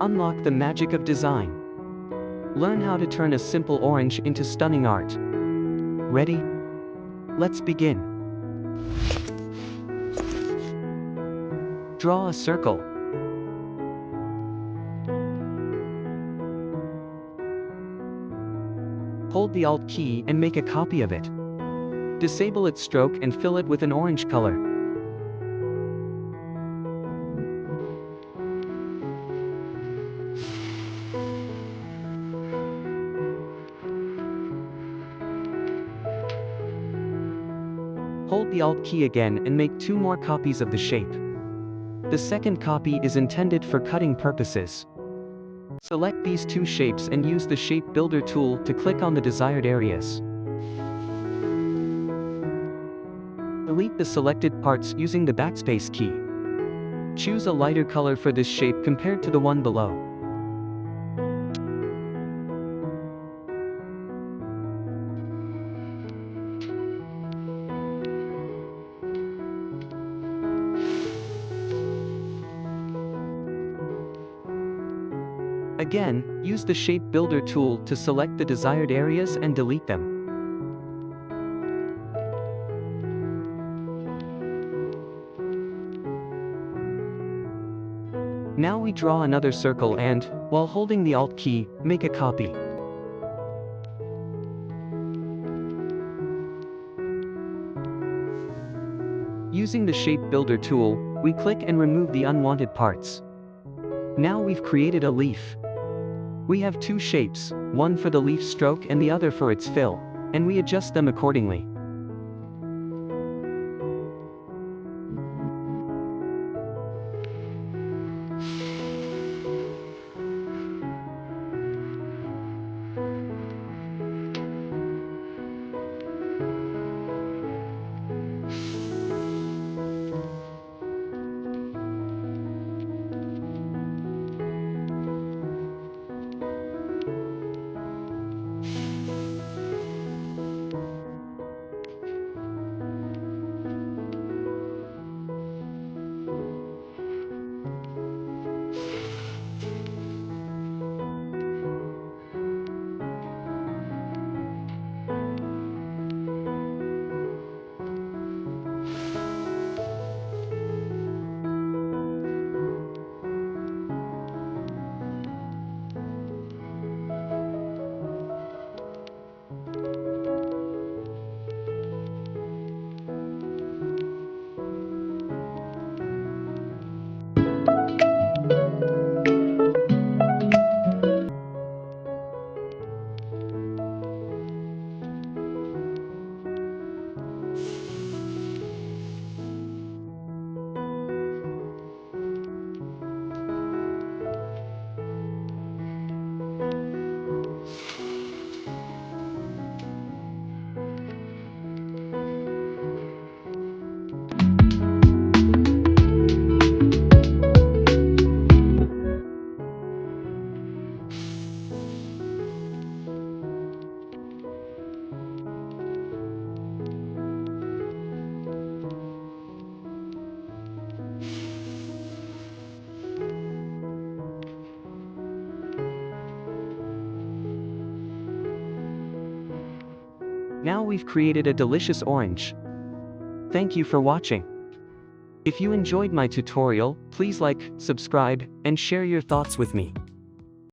Unlock the magic of design. Learn how to turn a simple orange into stunning art. Ready? Let's begin. Draw a circle. Hold the Alt key and make a copy of it. Disable its stroke and fill it with an orange color. Hold the Alt key again and make 2 more copies of the shape. The second copy is intended for cutting purposes. Select these 2 shapes and use the Shape Builder tool to click on the desired areas. Delete the selected parts using the backspace key. Choose a lighter color for this shape compared to the one below. Again, use the Shape Builder tool to select the desired areas and delete them. Now we draw another circle and, while holding the Alt key, make a copy. Using the Shape Builder tool, we click and remove the unwanted parts. Now we've created a leaf. We have 2 shapes, one for the leaf stroke and the other for its fill, and we adjust them accordingly. Now we've created a delicious orange. Thank you for watching. If you enjoyed my tutorial, please like, subscribe, and share your thoughts with me.